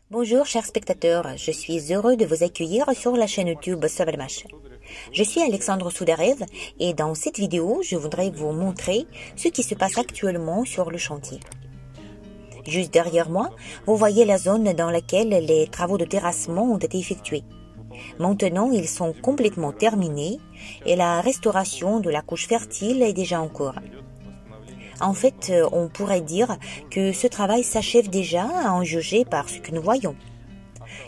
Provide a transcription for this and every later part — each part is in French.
Bonjour chers spectateurs, je suis heureux de vous accueillir sur la chaîne YouTube Sovelmash. Je suis Alexandre Soudarev et dans cette vidéo, je voudrais vous montrer ce qui se passe actuellement sur le chantier. Juste derrière moi, vous voyez la zone dans laquelle les travaux de terrassement ont été effectués. Maintenant, ils sont complètement terminés et la restauration de la couche fertile est déjà en cours. En fait, on pourrait dire que ce travail s'achève déjà à en juger par ce que nous voyons.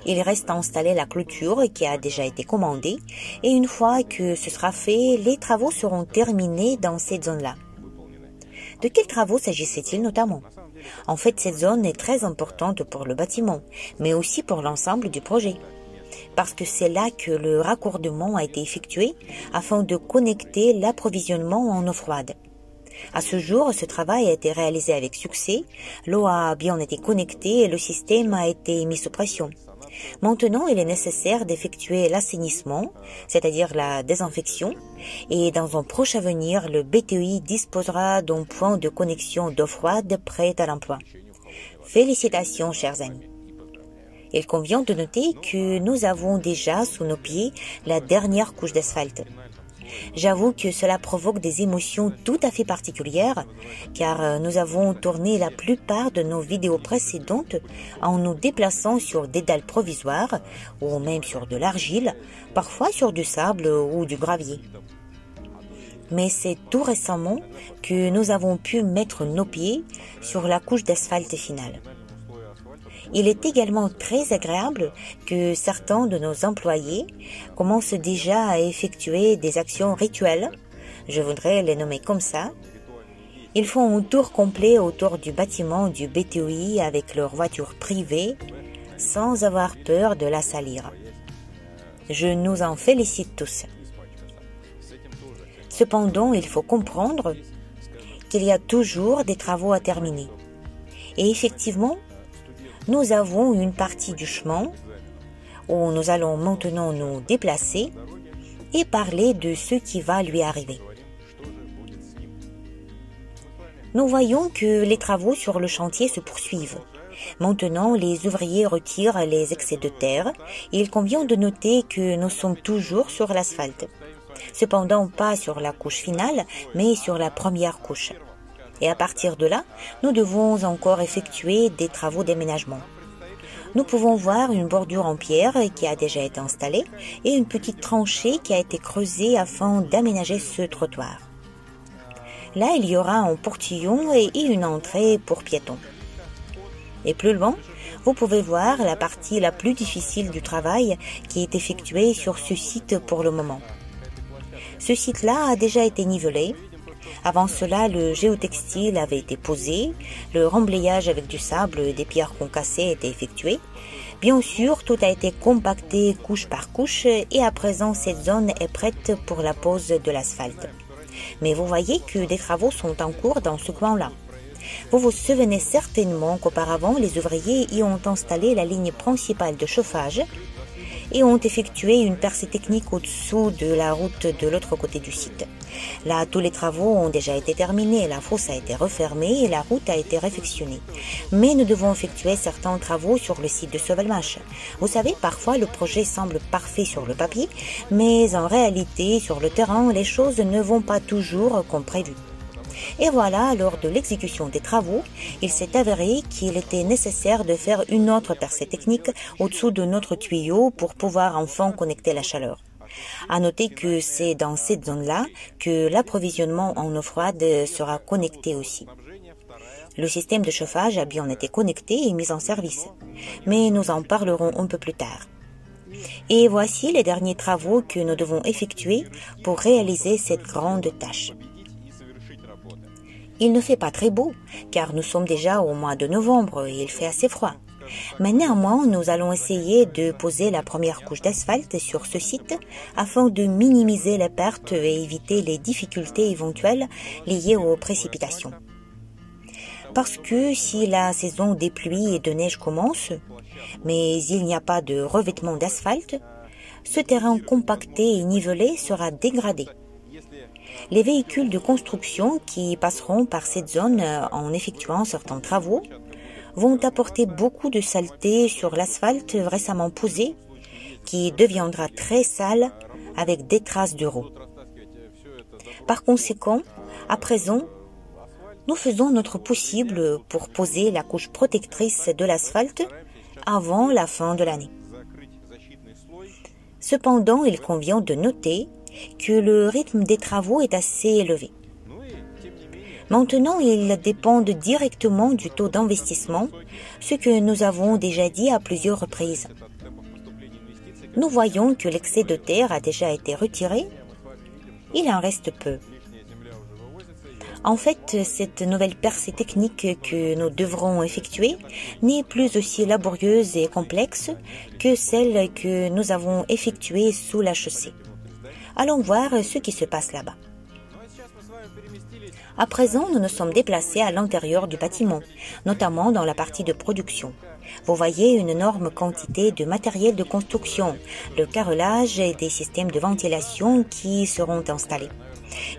Il reste à installer la clôture qui a déjà été commandée et une fois que ce sera fait, les travaux seront terminés dans cette zone-là. De quels travaux s'agissait-il notamment? En fait, cette zone est très importante pour le bâtiment, mais aussi pour l'ensemble du projet. Parce que c'est là que le raccordement a été effectué afin de connecter l'approvisionnement en eau froide. À ce jour, ce travail a été réalisé avec succès, l'eau a bien été connectée et le système a été mis sous pression. Maintenant, il est nécessaire d'effectuer l'assainissement, c'est-à-dire la désinfection, et dans un proche avenir, le BTI disposera d'un point de connexion d'eau froide prêt à l'emploi. Félicitations, chers amis. Il convient de noter que nous avons déjà sous nos pieds la dernière couche d'asphalte. J'avoue que cela provoque des émotions tout à fait particulières, car nous avons tourné la plupart de nos vidéos précédentes en nous déplaçant sur des dalles provisoires ou même sur de l'argile, parfois sur du sable ou du gravier. Mais c'est tout récemment que nous avons pu mettre nos pieds sur la couche d'asphalte finale. Il est également très agréable que certains de nos employés commencent déjà à effectuer des actions rituelles, je voudrais les nommer comme ça. Ils font un tour complet autour du bâtiment du BTI avec leur voiture privée sans avoir peur de la salir. Je nous en félicite tous. Cependant, il faut comprendre qu'il y a toujours des travaux à terminer. Et effectivement, nous avons une partie du chemin où nous allons maintenant nous déplacer et parler de ce qui va lui arriver. Nous voyons que les travaux sur le chantier se poursuivent. Maintenant, les ouvriers retirent les excès de terre et il convient de noter que nous sommes toujours sur l'asphalte. Cependant, pas sur la couche finale, mais sur la première couche. Et à partir de là, nous devons encore effectuer des travaux d'aménagement. Nous pouvons voir une bordure en pierre qui a déjà été installée et une petite tranchée qui a été creusée afin d'aménager ce trottoir. Là, il y aura un portillon et une entrée pour piétons. Et plus loin, vous pouvez voir la partie la plus difficile du travail qui est effectuée sur ce site pour le moment. Ce site-là a déjà été nivelé. Avant cela, le géotextile avait été posé, le remblayage avec du sable et des pierres concassées était effectué. Bien sûr, tout a été compacté couche par couche et à présent, cette zone est prête pour la pose de l'asphalte. Mais vous voyez que des travaux sont en cours dans ce coin-là. Vous vous souvenez certainement qu'auparavant, les ouvriers y ont installé la ligne principale de chauffage et ont effectué une percée technique au-dessous de la route de l'autre côté du site. Là, tous les travaux ont déjà été terminés, la fosse a été refermée et la route a été réfectionnée. Mais nous devons effectuer certains travaux sur le site de Sovelmash. Vous savez, parfois le projet semble parfait sur le papier, mais en réalité, sur le terrain, les choses ne vont pas toujours comme prévu. Et voilà, lors de l'exécution des travaux, il s'est avéré qu'il était nécessaire de faire une autre percée technique au-dessous de notre tuyau pour pouvoir enfin connecter la chaleur. À noter que c'est dans cette zone-là que l'approvisionnement en eau froide sera connecté aussi. Le système de chauffage a bien été connecté et mis en service, mais nous en parlerons un peu plus tard. Et voici les derniers travaux que nous devons effectuer pour réaliser cette grande tâche. Il ne fait pas très beau, car nous sommes déjà au mois de novembre et il fait assez froid. Mais néanmoins, nous allons essayer de poser la première couche d'asphalte sur ce site afin de minimiser les pertes et éviter les difficultés éventuelles liées aux précipitations. Parce que si la saison des pluies et de neige commence, mais il n'y a pas de revêtement d'asphalte, ce terrain compacté et nivelé sera dégradé. Les véhicules de construction qui passeront par cette zone en effectuant certains travaux vont apporter beaucoup de saleté sur l'asphalte récemment posé, qui deviendra très sale avec des traces de roues. Par conséquent, à présent, nous faisons notre possible pour poser la couche protectrice de l'asphalte avant la fin de l'année. Cependant, il convient de noter que le rythme des travaux est assez élevé. Maintenant, ils dépendent directement du taux d'investissement, ce que nous avons déjà dit à plusieurs reprises. Nous voyons que l'excès de terre a déjà été retiré. Il en reste peu. En fait, cette nouvelle percée technique que nous devrons effectuer n'est plus aussi laborieuse et complexe que celle que nous avons effectuée sous la chaussée. Allons voir ce qui se passe là-bas. À présent, nous nous sommes déplacés à l'intérieur du bâtiment, notamment dans la partie de production. Vous voyez une énorme quantité de matériel de construction, le carrelage et des systèmes de ventilation qui seront installés.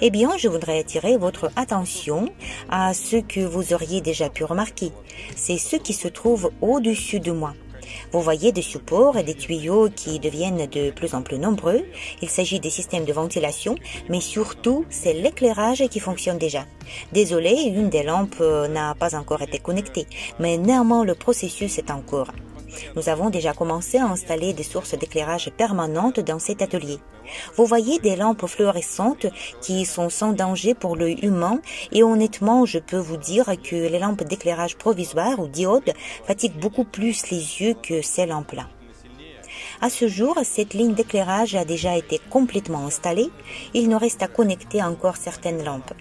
Eh bien, je voudrais attirer votre attention à ce que vous auriez déjà pu remarquer. C'est ce qui se trouve au-dessus de moi. Vous voyez des supports et des tuyaux qui deviennent de plus en plus nombreux. Il s'agit des systèmes de ventilation, mais surtout, c'est l'éclairage qui fonctionne déjà. Désolé, une des lampes n'a pas encore été connectée, mais néanmoins le processus est en cours. Nous avons déjà commencé à installer des sources d'éclairage permanentes dans cet atelier. Vous voyez des lampes fluorescentes qui sont sans danger pour l'œil humain et honnêtement, je peux vous dire que les lampes d'éclairage provisoire ou diodes fatiguent beaucoup plus les yeux que ces lampes-là. À ce jour, cette ligne d'éclairage a déjà été complètement installée. Il nous reste à connecter encore certaines lampes.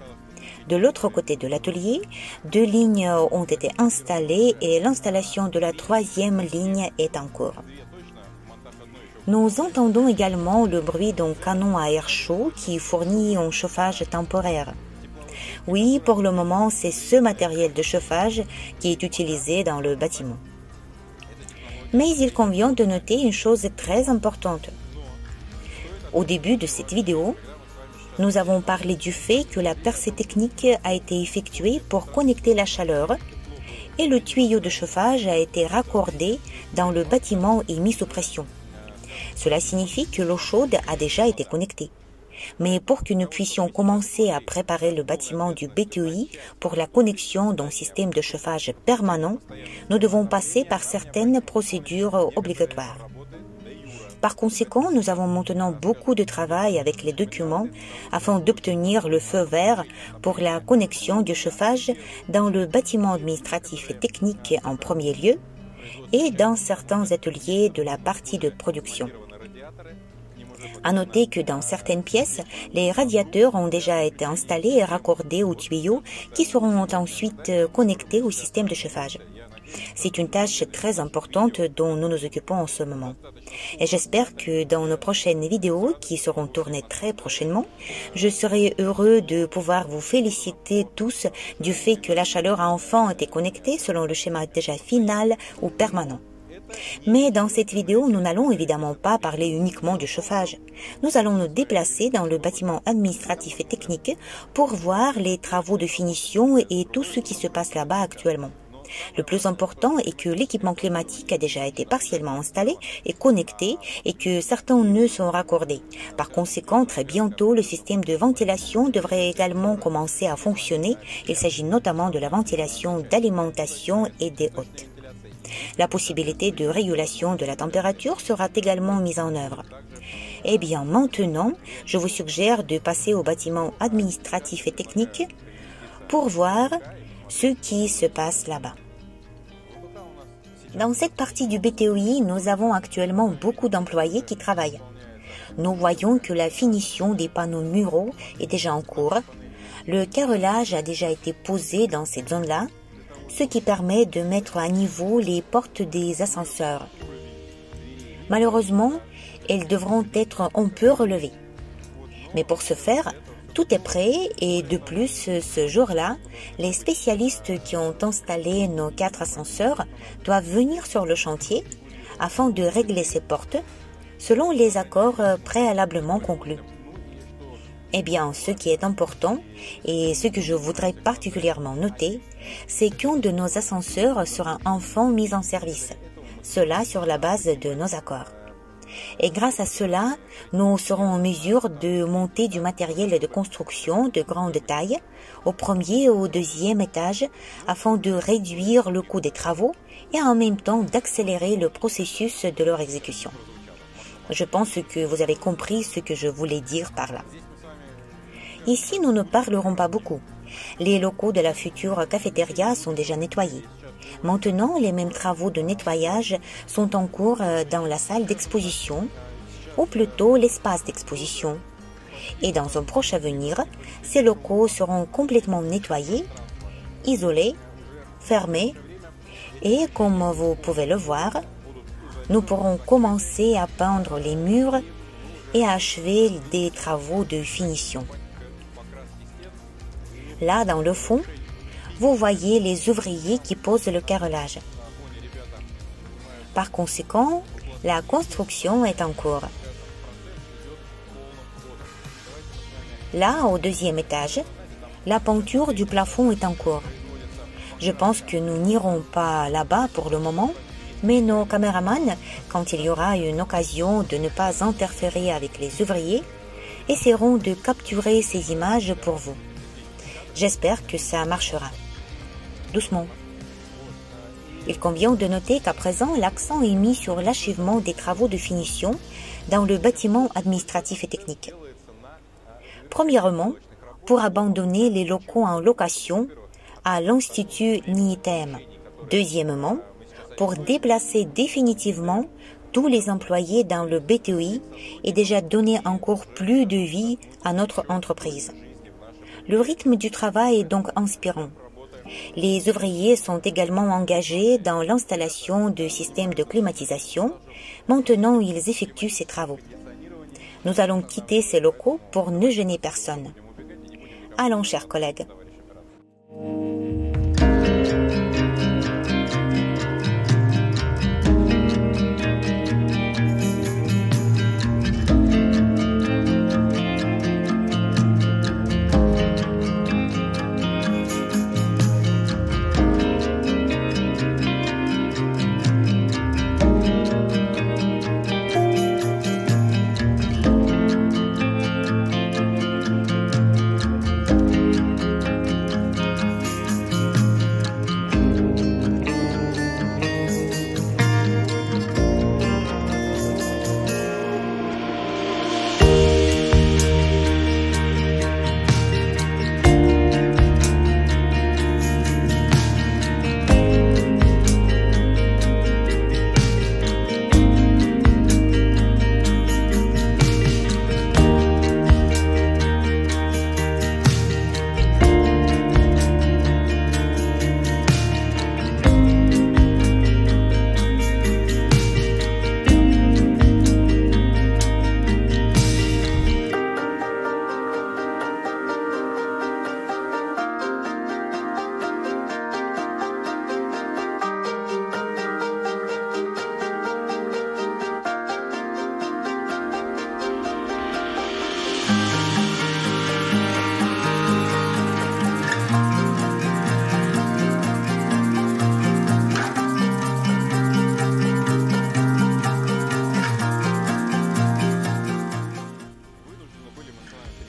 De l'autre côté de l'atelier, 2 lignes ont été installées et l'installation de la 3e ligne est en cours. Nous entendons également le bruit d'un canon à air chaud qui fournit un chauffage temporaire. Oui, pour le moment, c'est ce matériel de chauffage qui est utilisé dans le bâtiment. Mais il convient de noter une chose très importante. Au début de cette vidéo, nous avons parlé du fait que la percée technique a été effectuée pour connecter la chaleur et le tuyau de chauffage a été raccordé dans le bâtiment et mis sous pression. Cela signifie que l'eau chaude a déjà été connectée. Mais pour que nous puissions commencer à préparer le bâtiment du BTOI pour la connexion d'un système de chauffage permanent, nous devons passer par certaines procédures obligatoires. Par conséquent, nous avons maintenant beaucoup de travail avec les documents afin d'obtenir le feu vert pour la connexion du chauffage dans le bâtiment administratif et technique en premier lieu et dans certains ateliers de la partie de production. À noter que dans certaines pièces, les radiateurs ont déjà été installés et raccordés aux tuyaux qui seront ensuite connectés au système de chauffage. C'est une tâche très importante dont nous nous occupons en ce moment. Et j'espère que dans nos prochaines vidéos, qui seront tournées très prochainement, je serai heureux de pouvoir vous féliciter tous du fait que la chaleur a enfin été connectée selon le schéma déjà final ou permanent. Mais dans cette vidéo, nous n'allons évidemment pas parler uniquement du chauffage. Nous allons nous déplacer dans le bâtiment administratif et technique pour voir les travaux de finition et tout ce qui se passe là-bas actuellement. Le plus important est que l'équipement climatique a déjà été partiellement installé et connecté et que certains nœuds sont raccordés. Par conséquent, très bientôt, le système de ventilation devrait également commencer à fonctionner. Il s'agit notamment de la ventilation d'alimentation et des hôtes. La possibilité de régulation de la température sera également mise en œuvre. Eh bien, maintenant, je vous suggère de passer au bâtiment administratif et technique pour voir ce qui se passe là-bas. Dans cette partie du BTOI, nous avons actuellement beaucoup d'employés qui travaillent. Nous voyons que la finition des panneaux muraux est déjà en cours. Le carrelage a déjà été posé dans cette zone-là, ce qui permet de mettre à niveau les portes des ascenseurs. Malheureusement, elles devront être un peu relevées. Mais pour ce faire, tout est prêt et de plus, ce jour-là, les spécialistes qui ont installé nos 4 ascenseurs doivent venir sur le chantier afin de régler ces portes selon les accords préalablement conclus. Eh bien, ce qui est important et ce que je voudrais particulièrement noter, c'est qu'un de nos ascenseurs sera enfin mis en service. Cela sur la base de nos accords. Et grâce à cela, nous serons en mesure de monter du matériel de construction de grande taille au premier et au deuxième étage afin de réduire le coût des travaux et en même temps d'accélérer le processus de leur exécution. Je pense que vous avez compris ce que je voulais dire par là. Ici, nous ne parlerons pas beaucoup. Les locaux de la future cafétéria sont déjà nettoyés. Maintenant, les mêmes travaux de nettoyage sont en cours dans la salle d'exposition, ou plutôt l'espace d'exposition. Et dans un proche avenir, ces locaux seront complètement nettoyés, isolés, fermés, et comme vous pouvez le voir, nous pourrons commencer à peindre les murs et à achever des travaux de finition. Là, dans le fond, vous voyez les ouvriers qui posent le carrelage. Par conséquent, la construction est en cours. Là, au deuxième étage, la peinture du plafond est en cours. Je pense que nous n'irons pas là-bas pour le moment, mais nos caméramans, quand il y aura une occasion de ne pas interférer avec les ouvriers, essaieront de capturer ces images pour vous. J'espère que ça marchera. Doucement. Il convient de noter qu'à présent, l'accent est mis sur l'achèvement des travaux de finition dans le bâtiment administratif et technique. Premièrement, pour abandonner les locaux en location à l'Institut NIITM. Deuxièmement, pour déplacer définitivement tous les employés dans le BTI et déjà donner encore plus de vie à notre entreprise. Le rythme du travail est donc inspirant. Les ouvriers sont également engagés dans l'installation de systèmes de climatisation. Maintenant, ils effectuent ces travaux. Nous allons quitter ces locaux pour ne gêner personne. Allons, chers collègues.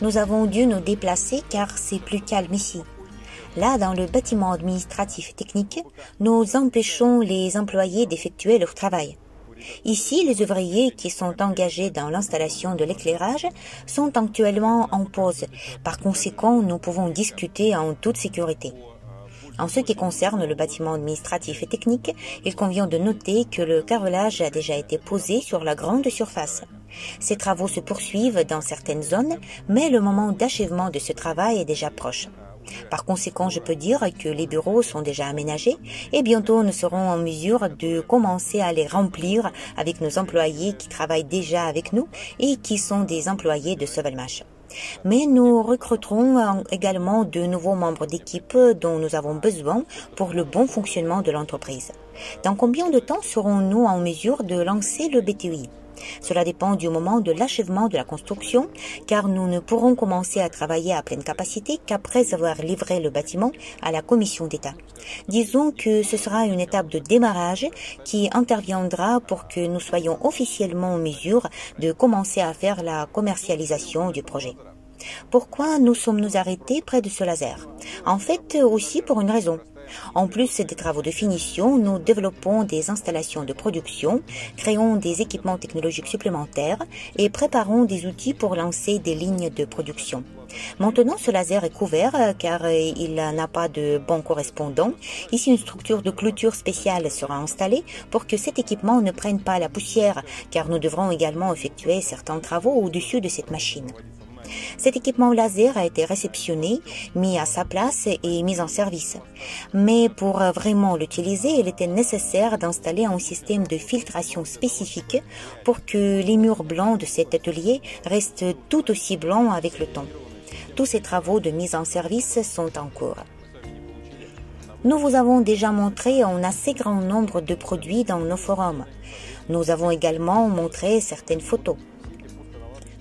Nous avons dû nous déplacer car c'est plus calme ici. Là, dans le bâtiment administratif et technique, nous empêchons les employés d'effectuer leur travail. Ici, les ouvriers qui sont engagés dans l'installation de l'éclairage sont actuellement en pause. Par conséquent, nous pouvons discuter en toute sécurité. En ce qui concerne le bâtiment administratif et technique, il convient de noter que le carrelage a déjà été posé sur la grande surface. Ces travaux se poursuivent dans certaines zones, mais le moment d'achèvement de ce travail est déjà proche. Par conséquent, je peux dire que les bureaux sont déjà aménagés et bientôt nous serons en mesure de commencer à les remplir avec nos employés qui travaillent déjà avec nous et qui sont des employés de Sovelmash. Mais nous recruterons également de nouveaux membres d'équipe dont nous avons besoin pour le bon fonctionnement de l'entreprise. Dans combien de temps serons-nous en mesure de lancer le BTI? Cela dépend du moment de l'achèvement de la construction, car nous ne pourrons commencer à travailler à pleine capacité qu'après avoir livré le bâtiment à la commission d'État. Disons que ce sera une étape de démarrage qui interviendra pour que nous soyons officiellement en mesure de commencer à faire la commercialisation du projet. Pourquoi nous sommes-nous arrêtés près de ce laser? En fait, aussi pour une raison. En plus des travaux de finition, nous développons des installations de production, créons des équipements technologiques supplémentaires et préparons des outils pour lancer des lignes de production. Maintenant, ce laser est couvert car il n'a pas de bon correspondant. Ici, une structure de clôture spéciale sera installée pour que cet équipement ne prenne pas la poussière, car nous devrons également effectuer certains travaux au-dessus de cette machine. Cet équipement laser a été réceptionné, mis à sa place et mis en service. Mais pour vraiment l'utiliser, il était nécessaire d'installer un système de filtration spécifique pour que les murs blancs de cet atelier restent tout aussi blancs avec le temps. Tous ces travaux de mise en service sont en cours. Nous vous avons déjà montré un assez grand nombre de produits dans nos forums. Nous avons également montré certaines photos.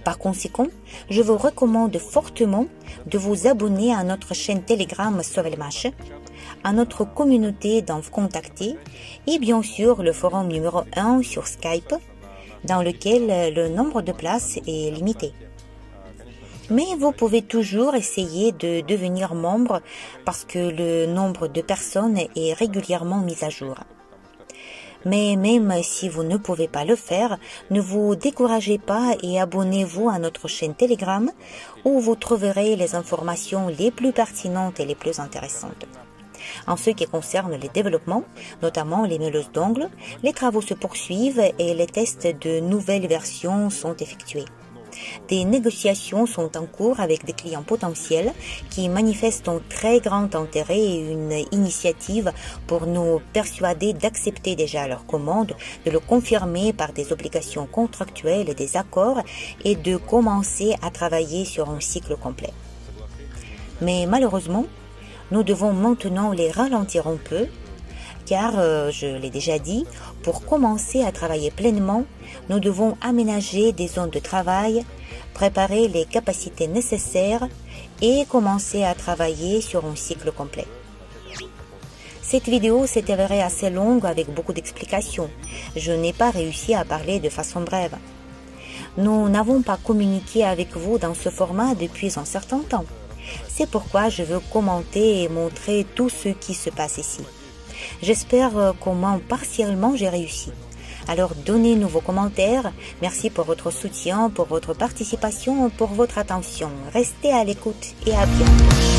Par conséquent, je vous recommande fortement de vous abonner à notre chaîne Telegram Sovelmash, à notre communauté dans Contacter et bien sûr le forum numéro 1 sur Skype, dans lequel le nombre de places est limité. Mais vous pouvez toujours essayer de devenir membre parce que le nombre de personnes est régulièrement mis à jour. Mais même si vous ne pouvez pas le faire, ne vous découragez pas et abonnez-vous à notre chaîne Telegram où vous trouverez les informations les plus pertinentes et les plus intéressantes. En ce qui concerne les développements, notamment les meuleuses d'ongles, les travaux se poursuivent et les tests de nouvelles versions sont effectués. Des négociations sont en cours avec des clients potentiels qui manifestent un très grand intérêt et une initiative pour nous persuader d'accepter déjà leur commande, de le confirmer par des obligations contractuelles et des accords et de commencer à travailler sur un cycle complet. Mais malheureusement, nous devons maintenant les ralentir un peu car, je l'ai déjà dit, pour commencer à travailler pleinement, nous devons aménager des zones de travail, préparer les capacités nécessaires et commencer à travailler sur un cycle complet. Cette vidéo s'est avérée assez longue avec beaucoup d'explications. Je n'ai pas réussi à parler de façon brève. Nous n'avons pas communiqué avec vous dans ce format depuis un certain temps. C'est pourquoi je veux commenter et montrer tout ce qui se passe ici. J'espère qu'au moins partiellement j'ai réussi. Alors donnez-nous vos commentaires. Merci pour votre soutien, pour votre participation, pour votre attention. Restez à l'écoute et à bientôt.